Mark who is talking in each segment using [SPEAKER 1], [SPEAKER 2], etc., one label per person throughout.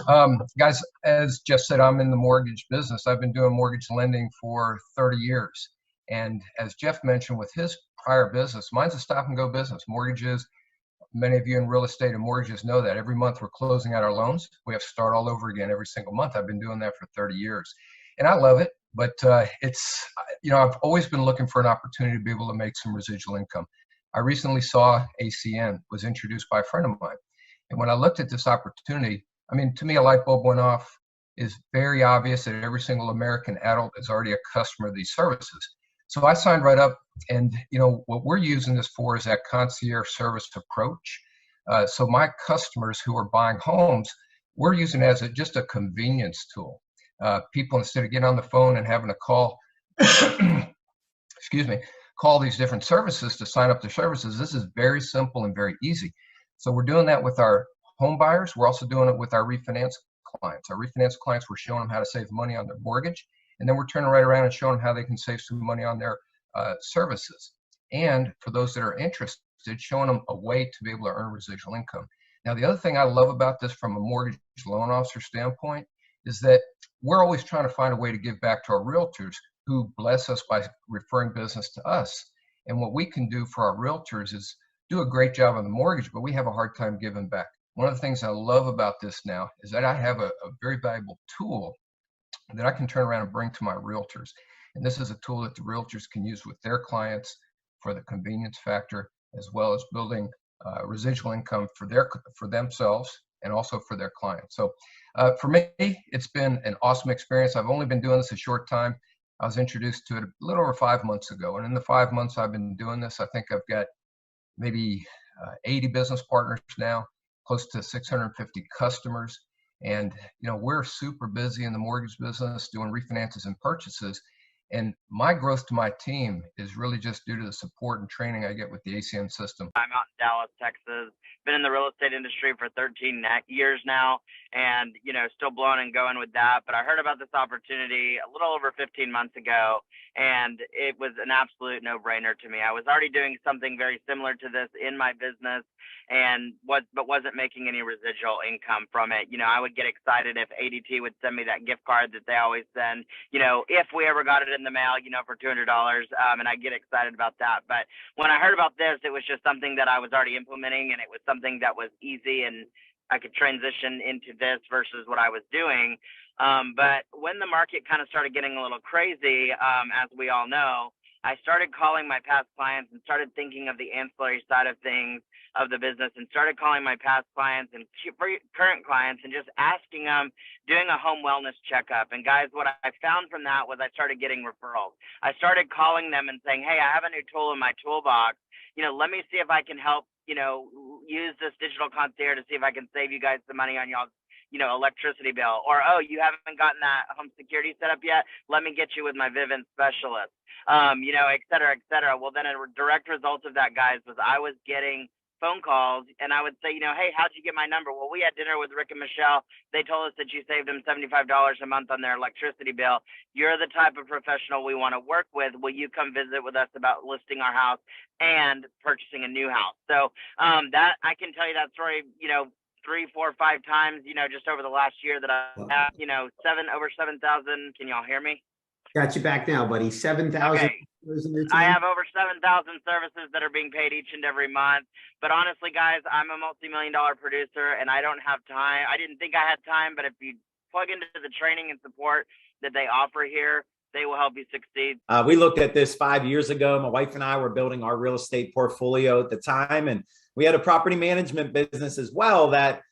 [SPEAKER 1] Guys, as Jeff said, I'm in the mortgage business. I've been doing mortgage lending for 30 years. And as Jeff mentioned with his prior business, mine's a stop and go business. Mortgages, many of you in real estate and mortgages know that every month we're closing out our loans. We have to start all over again every single month. I've been doing that for 30 years and I love it, but I've always been looking for an opportunity to be able to make some residual income. I recently saw ACN was introduced by a friend of mine. And when I looked at this opportunity, I mean, to me, a light bulb went off. It's very obvious that every single American adult is already a customer of these services. So I signed right up, and what we're using this for is that concierge service approach. So my customers who are buying homes, we're using it as just a convenience tool. People, instead of getting on the phone and having to call, excuse me, call these different services to sign up their services, this is very simple and very easy. So we're doing that with our home buyers. We're also doing it with our refinance clients. Our refinance clients, we're showing them how to save money on their mortgage. And then we're turning right around and showing them how they can save some money on their services. And for those that are interested, showing them a way to be able to earn residual income. Now, the other thing I love about this from a mortgage loan officer standpoint is that we're always trying to find a way to give back to our realtors who bless us by referring business to us. And what we can do for our realtors is do a great job on the mortgage, but we have a hard time giving back. One of the things I love about this now is that I have a very valuable tool that I can turn around and bring to my realtors. And this is a tool that the realtors can use with their clients for the convenience factor, as well as building residual income for themselves and also for their clients. So for me, it's been an awesome experience. I've only been doing this a short time. I was introduced to it a little over 5 months ago. And in the 5 months I've been doing this, I think I've got maybe 80 business partners now, close to 650 customers. And, we're super busy in the mortgage business doing refinances and purchases. And my growth to my team is really just due to the support and training I get with the ACN system.
[SPEAKER 2] I'm out in Dallas, Texas. Been in the real estate industry for 13 years now, and still blowing and going with that. But I heard about this opportunity a little over 15 months ago, and it was an absolute no-brainer to me. I was already doing something very similar to this in my business, but wasn't making any residual income from it. I would get excited if ADT would send me that gift card that they always send. If we ever got it in the mail, for $200, and I get excited about that. But when I heard about this, it was just something that I was already implementing, and it was something that was easy, and I could transition into this versus what I was doing. But when the market kind of started getting a little crazy, as we all know, I started calling my past clients and started thinking of the ancillary side of things of the business, and started calling my past clients and current clients and just asking them, doing a home wellness checkup. And guys, what I found from that was I started getting referrals. I started calling them and saying, hey, I have a new tool in my toolbox. Let me see if I can help, use this digital concierge to see if I can save you guys some money on y'all's electricity bill. Or, oh, you haven't gotten that home security set up yet? Let me get you with my Vivint specialist, et cetera, et cetera. Well, then a direct result of that, guys, was I was getting phone calls, and I would say, hey, how'd you get my number? Well, we had dinner with Rick and Michelle. They told us that you saved them $75 a month on their electricity bill. You're the type of professional we want to work with. Will you come visit with us about listing our house and purchasing a new house? So that I can tell you that story, 3, 4, 5 times, just over the last year that I have, over 7,000. Can y'all hear me?
[SPEAKER 3] Got you back now, buddy. 7,000.
[SPEAKER 2] Okay. I have over 7,000 services that are being paid each and every month. But honestly, guys, I'm a multi-million-dollar producer, and I don't have time. I didn't think I had time, but if you plug into the training and support that they offer here, they will help you succeed.
[SPEAKER 4] We looked at this 5 years ago. My wife and I were building our real estate portfolio at the time, and we had a property management business as well that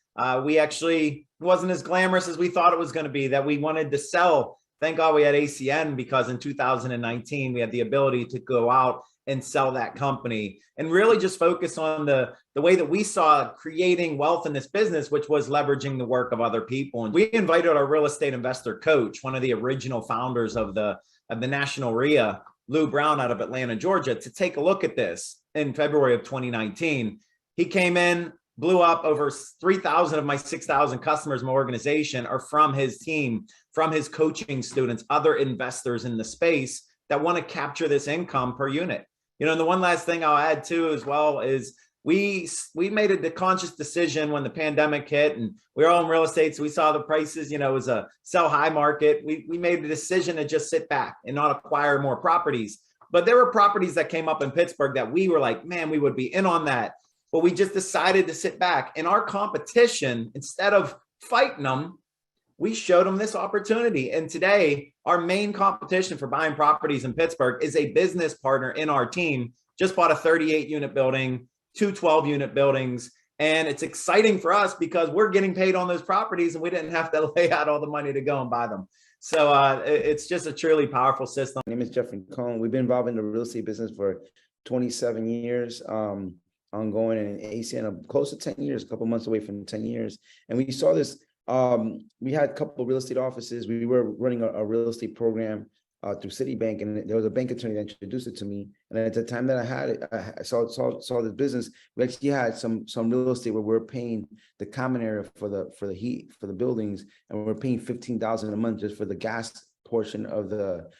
[SPEAKER 4] we actually wasn't as glamorous as we thought it was going to be, that we wanted to sell. Thank God we had ACN, because in 2019, we had the ability to go out and sell that company and really just focus on the way that we saw creating wealth in this business, which was leveraging the work of other people. And we invited our real estate investor coach, one of the original founders of the National RIA, Lou Brown, out of Atlanta, Georgia, to take a look at this in February of 2019. He came in, blew up. Over 3,000 of my 6,000 customers in my organization are from his team, from his coaching students, other investors in the space that want to capture this income per unit. And the one last thing I'll add too as well is we made a conscious decision when the pandemic hit and we were all in real estate. So we saw the prices, it was a sell high market. We made the decision to just sit back and not acquire more properties. But there were properties that came up in Pittsburgh that we were like, man, we would be in on that. But we just decided to sit back. And our competition, instead of fighting them, we showed them this opportunity. And today, our main competition for buying properties in Pittsburgh is a business partner in our team. Just bought a 38-unit building, 2 12-unit buildings. And it's exciting for us because we're getting paid on those properties and we didn't have to lay out all the money to go and buy them. So it's just a truly powerful system.
[SPEAKER 5] My name is Jeffrey Cohn. We've been involved in the real estate business for 27 years, ongoing, and ACN close to 10 years, a couple months away from 10 years. And we saw this, we had a couple of real estate offices. We were running a real estate program through Citibank, and there was a bank attorney that introduced it to me. And at the time that I had it, I saw this business. We actually had some real estate where we're paying the common area for the heat for the buildings, and we're paying $15,000 a month just for the gas portion of the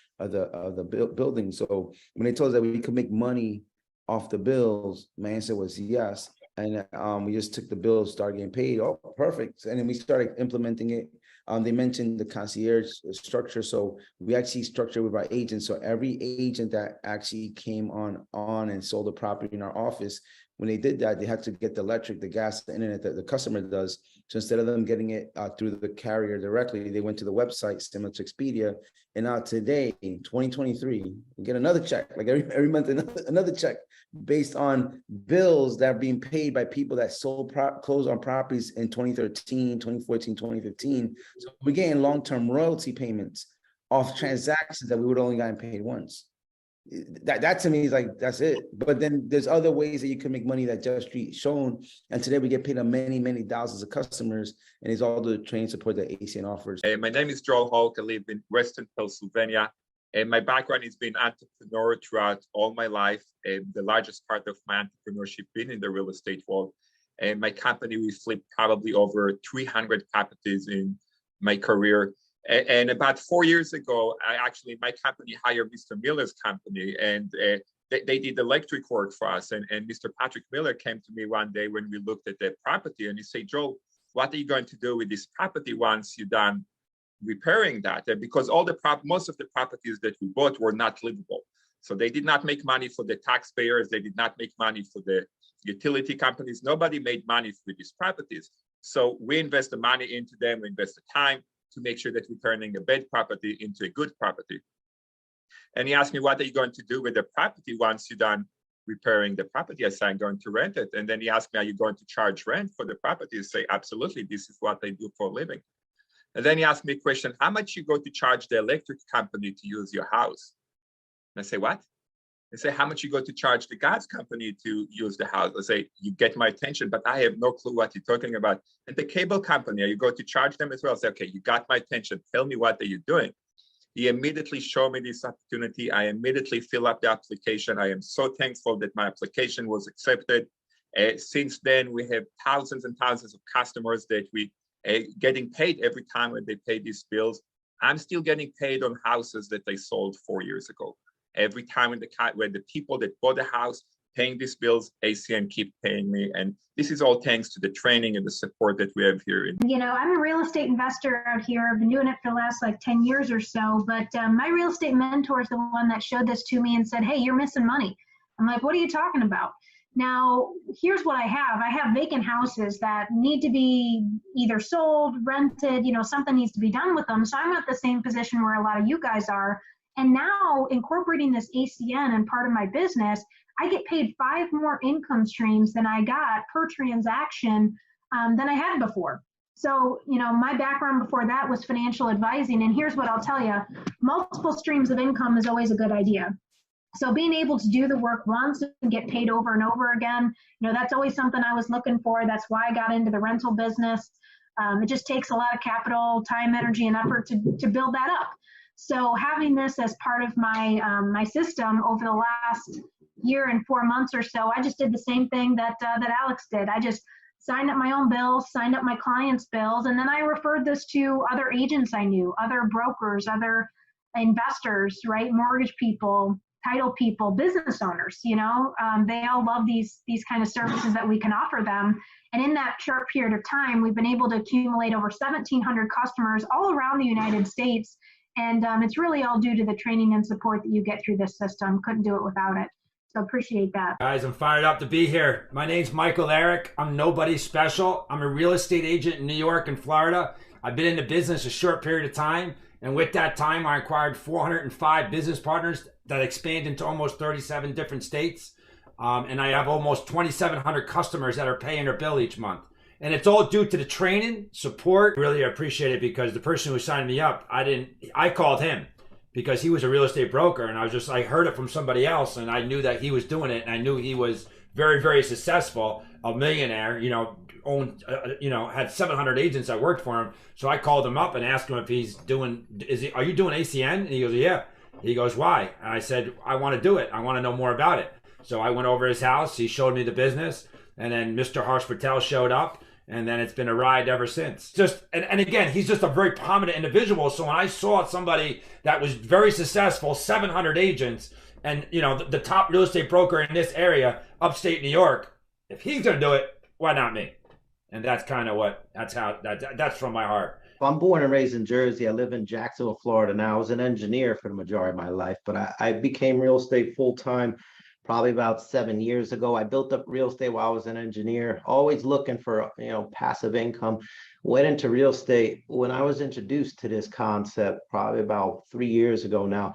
[SPEAKER 5] building. So when they told us that we could make money off the bills, my answer was yes. And we just took the bills, started getting paid. Oh, perfect. And then we started implementing it. They mentioned the concierge structure. So we actually structured with our agents. So every agent that actually came on and sold a property in our office, when they did that, they had to get the electric, the gas, the internet that the customer does. So instead of them getting it through the carrier directly, they went to the website, similar to Expedia. And now today, in 2023, we get another check, like every month, another check based on bills that are being paid by people that closed on properties in 2013, 2014, 2015. So we're getting long-term royalty payments off transactions that we would only gotten paid once. That to me is like, that's it. But then there's other ways that you can make money that Just Street shown. And today we get paid on many, many thousands of customers, and it's all the training support that ACN offers.
[SPEAKER 6] Hey, my name is Joel Hulk. I live in Western Pennsylvania. And my background has been entrepreneur throughout all my life. And the largest part of my entrepreneurship been in the real estate world. And my company, we flipped probably over 300 properties in my career. And about 4 years ago, my company hired Mr. Miller's company, and they did electric work for us. And Mr. Patrick Miller came to me one day when we looked at the property, and he said, Joel, what are you going to do with this property once you're done repairing that? And because most of the properties that we bought were not livable. So they did not make money for the taxpayers. They did not make money for the utility companies. Nobody made money with these properties. So we invest the money into them, we invest the time to make sure that we're turning a bad property into a good property. And he asked me, what are you going to do with the property once you're done repairing the property? I said, I'm going to rent it. And then he asked me, are you going to charge rent for the property? I say, absolutely, this is what I do for a living. And then he asked me a question, how much you go to charge the electric company to use your house? And I say, what? I say, how much you go to charge the gas company to use the house? I say, you get my attention, but I have no clue what you're talking about. And the cable company, you go to charge them as well? I say, okay, you got my attention. Tell me, what are you doing? He immediately showed me this opportunity. I immediately fill up the application. I am so thankful that my application was accepted. Since then, we have thousands and thousands of customers that we getting paid every time when they pay these bills. I'm still getting paid on houses that I sold 4 years ago. Every time when the people that bought the house paying these bills, ACN keep paying me. And this is all thanks to the training and the support that we have here.
[SPEAKER 7] I'm a real estate investor out here. I've been doing it for the last 10 years or so, but my real estate mentor is the one that showed this to me and said, hey, you're missing money. I'm like, what are you talking about? Now, here's what I have. I have vacant houses that need to be either sold, rented, something needs to be done with them. So I'm at the same position where a lot of you guys are. And now incorporating this ACN and part of my business, I get paid 5 more income streams than I got per transaction than I had before. So, my background before that was financial advising. And here's what I'll tell you, multiple streams of income is always a good idea. So being able to do the work once and get paid over and over again, that's always something I was looking for. That's why I got into the rental business. It just takes a lot of capital, time, energy, and effort to build that up. So having this as part of my my system over the last year and 4 months or so, I just did the same thing that Alex did. I just signed up my own bills, signed up my clients' bills, and then I referred this to other agents I knew, other brokers, other investors, right? Mortgage people, title people, business owners, you know, they all love these kind of services that we can offer them. And in that short period of time, we've been able to accumulate over 1,700 customers all around the United States. And it's really all due to the training and support that you get through this system. Couldn't do it without it. So appreciate that.
[SPEAKER 8] Guys, I'm fired up to be here. My name's Michael Eric. I'm nobody special. I'm a real estate agent in New York and Florida. I've been in the business a short period of time. And with that time, I acquired 405 business partners that expand into almost 37 different states. And I have almost 2,700 customers that are paying their bill each month. And it's all due to the training, support. Really appreciate it because the person who signed me up, I called him because he was a real estate broker. And I heard it from somebody else and I knew that he was doing it. And I knew he was very, very successful, a millionaire, you know, owned, had 700 agents that worked for him. So I called him up and asked him if he's doing, are you doing ACN? And he goes, yeah. He goes, why? And I said, I want to do it. I want to know more about it. So I went over his house. He showed me the business. And then Mr. Harsh Patel showed up. And then it's been a ride ever since. And again, he's just a very prominent individual. So when I saw somebody that was very successful, 700 agents, and you know the top real estate broker in this area, upstate New York, if he's gonna do it, why not me? And that's kind of that's from my heart.
[SPEAKER 9] I'm born and raised in Jersey. I live in Jacksonville, Florida now. I was an engineer for the majority of my life, but I became real estate full-time probably about 7 years ago. I built up real estate while I was an engineer, always looking for, you know, passive income. Went into real estate when I was introduced to this concept probably about 3 years ago now.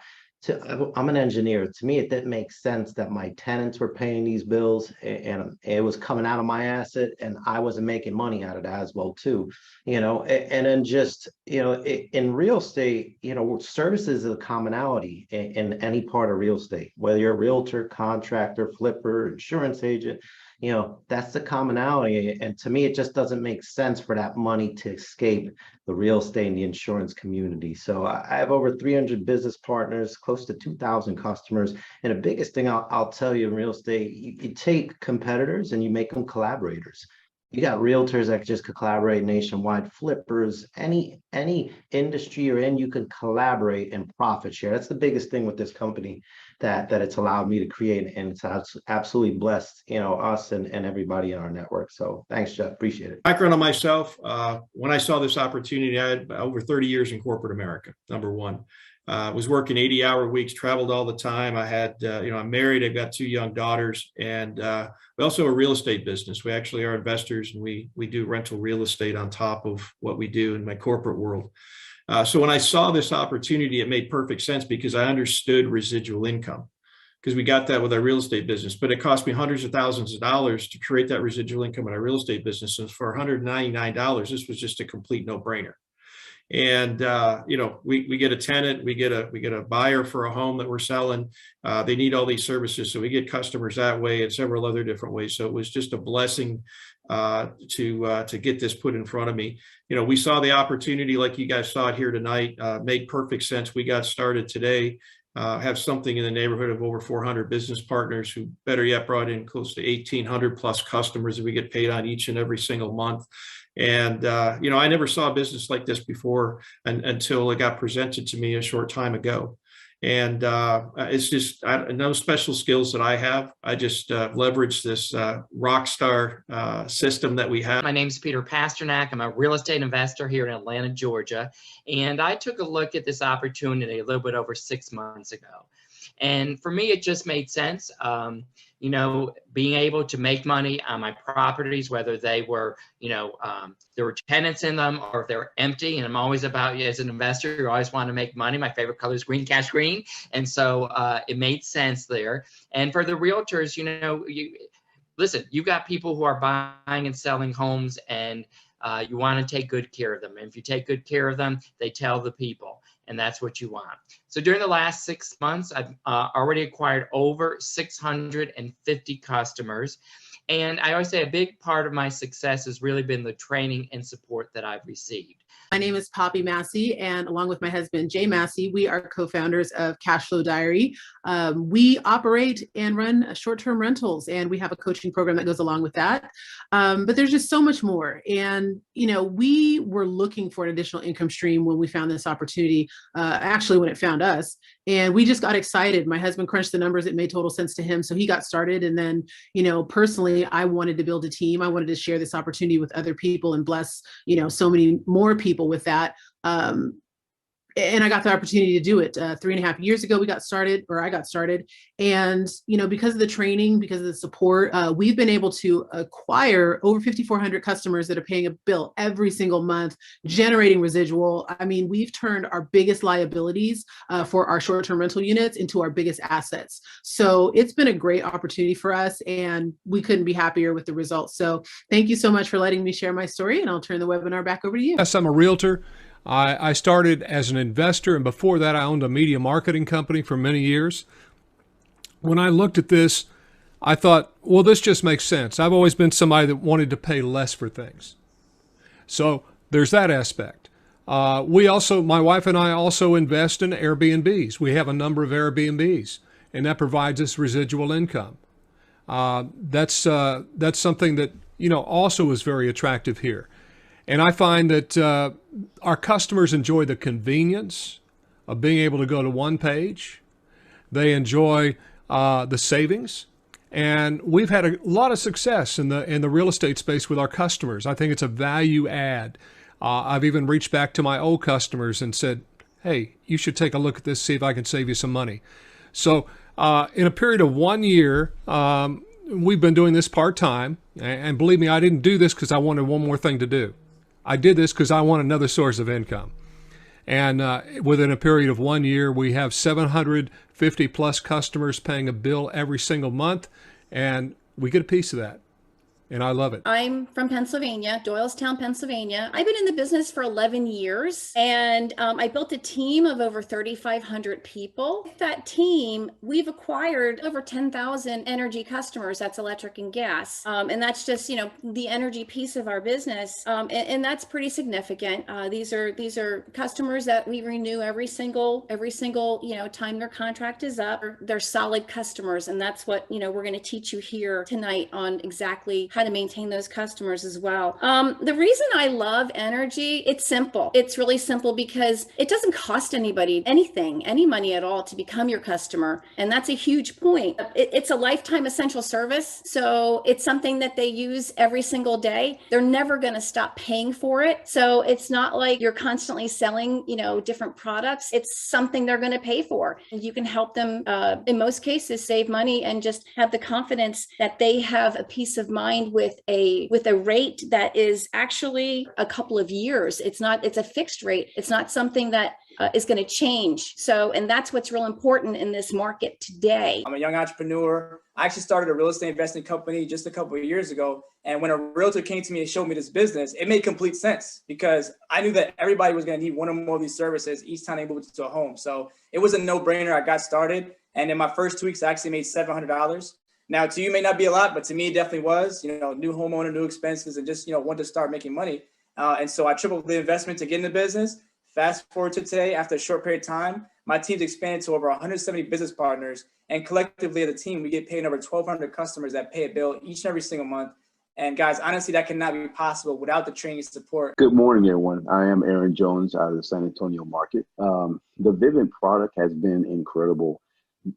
[SPEAKER 9] I'm an engineer. To me, it didn't make sense that my tenants were paying these bills and it was coming out of my asset and I wasn't making money out of that as well too, you know, and then just, you know, in real estate, you know, services is a commonality in any part of real estate, whether you're a realtor, contractor, flipper, insurance agent, you know, that's the commonality. And to me, it just doesn't make sense for that money to escape the real estate and the insurance community. So I have over 300 business partners, close to 2,000 customers. And the biggest thing I'll tell you in real estate, you take competitors and you make them collaborators. You got realtors that just could collaborate nationwide, flippers, any industry you're in, you can collaborate and profit share. That's the biggest thing with this company that it's allowed me to create, and it's absolutely blessed, you know, us and everybody in our network. So thanks, Jeff. Appreciate it.
[SPEAKER 10] Background on myself, when I saw this opportunity, I had over 30 years in corporate America, number one. Was working 80-hour weeks, traveled all the time. I had, you know, I'm married, I've got 2 young daughters, and we also have a real estate business. We actually are investors, and we do rental real estate on top of what we do in my corporate world. So when I saw this opportunity, it made perfect sense because I understood residual income, because we got that with our real estate business, but it cost me hundreds of thousands of dollars to create that residual income in our real estate business. And for $199, this was just a complete no-brainer. And you know, we get a tenant, we get a buyer for a home that we're selling. They need all these services, so we get customers that way and several other different ways. So it was just a blessing to get this put in front of me. You know, we saw the opportunity, like you guys saw it here tonight. Made perfect sense. We got started today. Have something in the neighborhood of over 400 business partners who, better yet, brought in close to 1,800 plus customers that we get paid on each and every single month. And, you know, I never saw a business like this before until it got presented to me a short time ago. And it's just no special skills that I have. I just leverage this rock star system that we have.
[SPEAKER 11] My name is Peter Pasternak. I'm a real estate investor here in Atlanta, Georgia. And I took a look at this opportunity a little bit over 6 months ago. And for me, it just made sense. You know, being able to make money on my properties, whether they were, you know, there were tenants in them or if they were empty. And I'm always about, as an investor, you always want to make money. My favorite color is green, cash green. And so it made sense there. And for the realtors, you know, listen, you got people who are buying and selling homes, and you want to take good care of them. And if you take good care of them, they tell the people. And that's what you want. So during the last 6 months, I've already acquired over 650 customers. And I always say a big part of my success has really been the training and support that I've received.
[SPEAKER 12] My name is Poppy Massey, and along with my husband, Jay Massey, we are co-founders of Cashflow Diary. We operate and run short-term rentals, and we have a coaching program that goes along with that. But there's just so much more. And, you know, we were looking for an additional income stream when we found this opportunity, actually when it found us. And we just got excited. My husband crunched the numbers. It made total sense to him. So he got started. And then, you know, personally, I wanted to build a team. I wanted to share this opportunity with other people and bless, you know, so many more people with that. And I got the opportunity to do it 3.5 years ago. I got started. And, you know, because of the training, because of the support, we've been able to acquire over 5,400 customers that are paying a bill every single month, generating residual. I mean, we've turned our biggest liabilities for our short-term rental units into our biggest assets. So it's been a great opportunity for us, and we couldn't be happier with the results. So thank you so much for letting me share my story, and I'll turn the webinar back over to you.
[SPEAKER 13] Yes, I'm a realtor. I started as an investor, and before that I owned a media marketing company for many years. When I looked at this, I thought, well, this just makes sense. I've always been somebody that wanted to pay less for things. So there's that aspect. My wife and I also invest in Airbnbs. We have a number of Airbnbs, and that provides us residual income. That's something that, you know, also is very attractive here. And I find that our customers enjoy the convenience of being able to go to one page. They enjoy the savings. And we've had a lot of success in the real estate space with our customers. I think it's a value add. I've even reached back to my old customers and said, hey, you should take a look at this, see if I can save you some money. So in a period of 1 year, we've been doing this part-time. And believe me, I didn't do this because I wanted one more thing to do. I did this because I want another source of income. And within a period of 1 year, we have 750 plus customers paying a bill every single month, and we get a piece of that. And I love it.
[SPEAKER 14] I'm from Pennsylvania, Doylestown, Pennsylvania. I've been in the business for 11 years, and I built a team of over 3,500 people. That team, we've acquired over 10,000 energy customers. That's electric and gas. And that's just, you know, the energy piece of our business. And that's pretty significant. These are customers that we renew every single, you know, time their contract is up. They're solid customers. And that's what, you know, we're going to teach you here tonight on exactly how to maintain those customers as well. The reason I love energy, it's simple. It's really simple because it doesn't cost anybody anything, any money at all to become your customer. And that's a huge point. It's a lifetime essential service. So it's something that they use every single day. They're never going to stop paying for it. So it's not like you're constantly selling, you know, different products. It's something they're going to pay for. And you can help them, in most cases, save money and just have the confidence that they have a peace of mind with a rate that is actually a couple of years. It's a fixed rate. It's not something that is going to change. So, and that's what's real important in this market today.
[SPEAKER 15] I'm a young entrepreneur. I actually started a real estate investing company just a couple of years ago. And when a realtor came to me and showed me this business, it made complete sense because I knew that everybody was going to need one or more of these services each time they moved to a home. So it was a no-brainer. I got started. And in my first 2 weeks, I actually made $700. Now, to you, may not be a lot, but to me, it definitely was, you know, new homeowner, new expenses, and just, you know, wanted to start making money. And so I tripled the investment to get in the business. Fast forward to today, after a short period of time, my team's expanded to over 170 business partners. And collectively as a team, we get paid over 1,200 customers that pay a bill each and every single month. And guys, honestly, that cannot be possible without the training support.
[SPEAKER 16] Good morning, everyone. I am Aaron Jones out of the San Antonio market. The Vivint product has been incredible.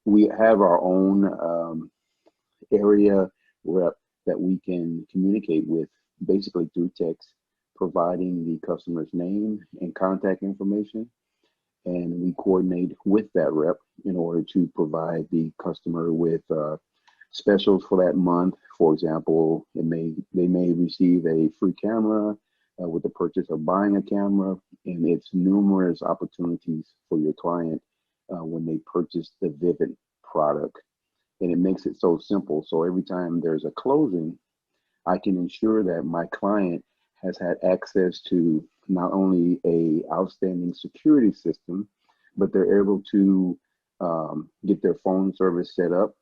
[SPEAKER 16] We have our own area rep that we can communicate with basically through text, providing the customer's name and contact information. And we coordinate with that rep in order to provide the customer with specials for that month. For example, they may receive a free camera with the purchase of buying a camera, and it's numerous opportunities for your client when they purchase the Vivint product. And it makes it so simple. So every time there's a closing, I can ensure that my client has had access to not only a outstanding security system, but they're able to get their phone service set up.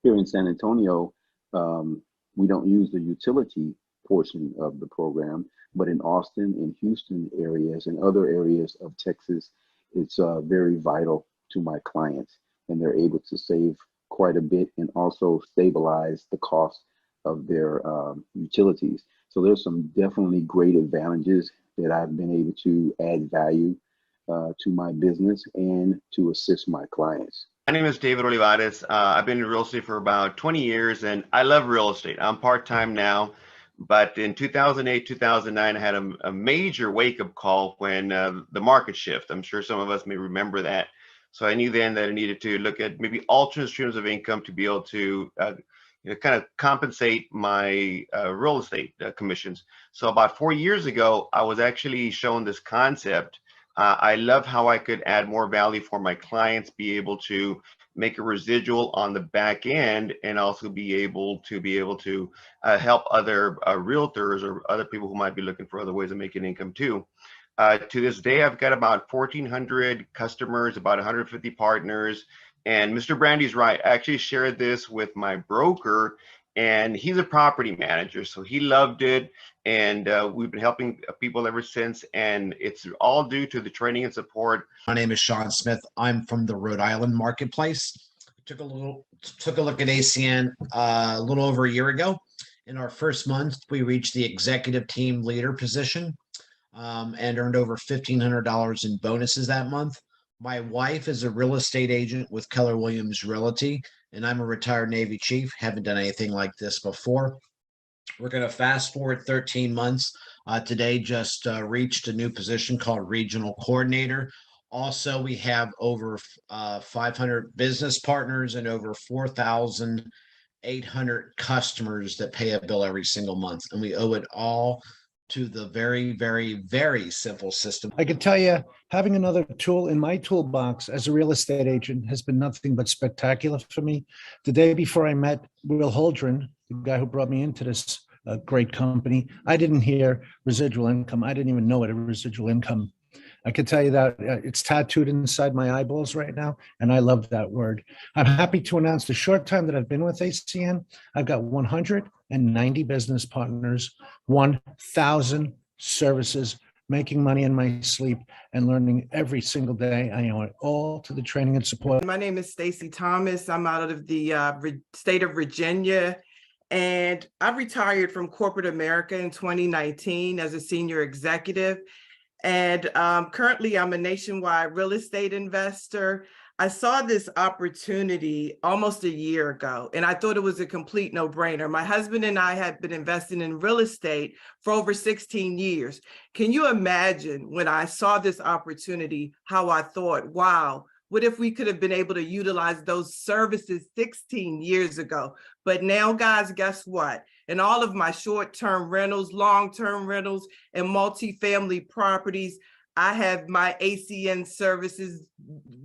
[SPEAKER 16] Here in San Antonio, we don't use the utility portion of the program, but in Austin and Houston areas and other areas of Texas, it's very vital to my clients, and they're able to save quite a bit and also stabilize the cost of their utilities. So there's some definitely great advantages that I've been able to add value to my business and to assist my clients.
[SPEAKER 17] My name is David Olivares. I've been in real estate for about 20 years and I love real estate. I'm part-time now, but in 2008, 2009, I had a major wake-up call when the market shift. I'm sure some of us may remember that. So I knew then that I needed to look at maybe alternate streams of income to be able to kind of compensate my real estate commissions. So about 4 years ago, I was actually shown this concept. I love how I could add more value for my clients, be able to make a residual on the back end, and also be able to help other realtors or other people who might be looking for other ways of making income too. To this day, I've got about 1,400 customers, about 150 partners. And Mr. Brandy's right. I actually shared this with my broker, and he's a property manager, so he loved it. And we've been helping people ever since. And it's all due to the training and support.
[SPEAKER 18] My name is Sean Smith. I'm from the Rhode Island marketplace. Took a look at ACN a little over a year ago. In our first month, we reached the executive team leader position and earned over $1,500 in bonuses that month. My wife is a real estate agent with Keller Williams Realty, and I'm a retired Navy chief. Haven't done anything like this before. We're going to fast forward 13 months. Today just reached a new position called regional coordinator. Also, we have over 500 business partners and over 4,800 customers that pay a bill every single month. And we owe it all to the very, very, very simple system.
[SPEAKER 19] I can tell you, having another tool in my toolbox as a real estate agent has been nothing but spectacular for me. The day before I met Will Holdren, the guy who brought me into this great company, I didn't hear residual income. I didn't even know what a residual income. I can tell you that it's tattooed inside my eyeballs right now, and I love that word. I'm happy to announce the short time that I've been with ACN, I've got 190 business partners, 1,000 services, making money in my sleep and learning every single day. I owe it all to the training and support.
[SPEAKER 20] My name is Stacy Thomas. I'm out of the state of Virginia, and I retired from corporate America in 2019 as a senior executive. And currently I'm a nationwide real estate investor. I saw this opportunity almost a year ago, and I thought it was a complete no-brainer. My husband and I had been investing in real estate for over 16 years. Can you imagine when I saw this opportunity, how I thought, wow, what if we could have been able to utilize those services 16 years ago? But now, guys, guess what? In all of my short-term rentals, long-term rentals, and multifamily properties, I have my ACN services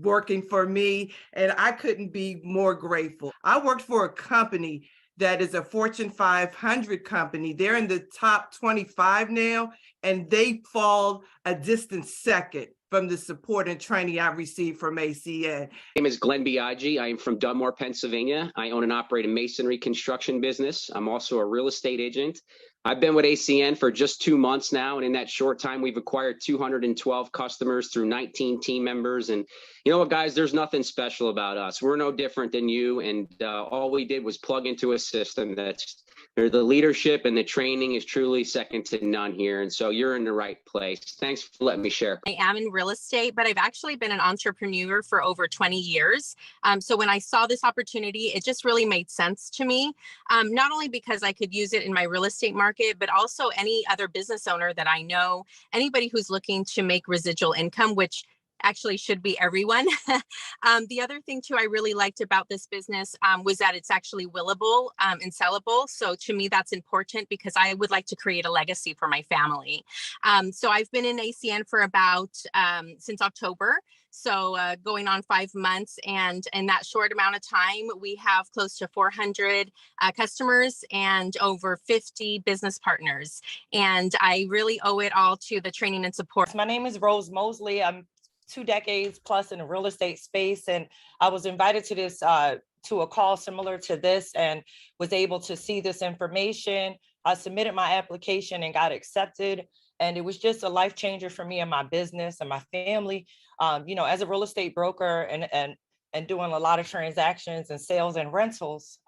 [SPEAKER 20] working for me, and I couldn't be more grateful. I worked for a company that is a Fortune 500 company. They're in the top 25 now, and they fall a distant second from the support and training I received from ACN.
[SPEAKER 21] My name is Glenn Biaggi. I am from Dunmore, Pennsylvania. I own and operate a masonry construction business. I'm also a real estate agent. I've been with ACN for just 2 months now, and in that short time, we've acquired 212 customers through 19 team members. And you know what, guys, there's nothing special about us. We're no different than you, and all we did was plug into a system that's the leadership and the training is truly second to none here. And so you're in the right place. Thanks for letting me share.
[SPEAKER 22] I am in real estate, but I've actually been an entrepreneur for over 20 years. So when I saw this opportunity, it just really made sense to me, not only because I could use it in my real estate market, but also any other business owner that I know, anybody who's looking to make residual income, which actually should be everyone. The other thing too I really liked about this business was that it's actually willable and sellable. So to me, that's important because I would like to create a legacy for my family. So I've been in ACN for about since October. So going on 5 months, and in that short amount of time, we have close to 400 customers and over 50 business partners. And I really owe it all to the training and support.
[SPEAKER 23] My name is Rose Mosley. I'm 2 decades plus in the real estate space, and I was invited to this to a call similar to this and was able to see this information, I submitted my application and got accepted. And it was just a life changer for me and my business and my family. You know, as a real estate broker and doing a lot of transactions and sales and rentals,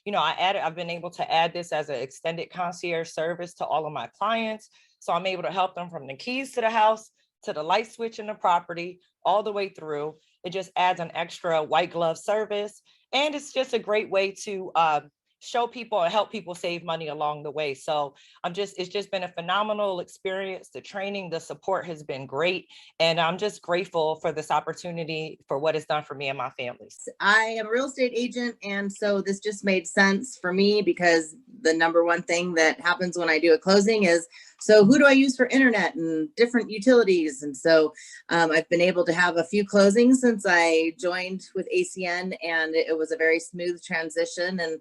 [SPEAKER 23] you know, I've been able to add this as an extended concierge service to all of my clients. So I'm able to help them from the keys to the house to the light switch in the property, all the way through. It just adds an extra white glove service. And it's just a great way to show people and help people save money along the way. So it's just been a phenomenal experience. The training, the support has been great. And I'm just grateful for this opportunity, for what it's done for me and my families.
[SPEAKER 1] I am a real estate agent. And so this just made sense for me because the number one thing that happens when I do a closing is, so who do I use for internet and different utilities? And so I've been able to have a few closings since I joined with ACN, and it was a very smooth transition, and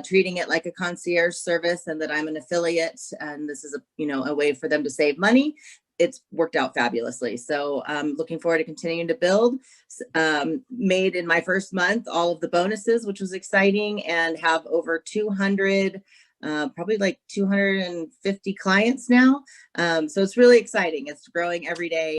[SPEAKER 1] treating it like a concierge service, and that I'm an affiliate, and this is a way for them to save money. It's worked out fabulously. So I'm looking forward to continuing to build. Made in my first month all of the bonuses, which was exciting, and have over 200, probably like 250 clients now. So it's really exciting. It's growing every day.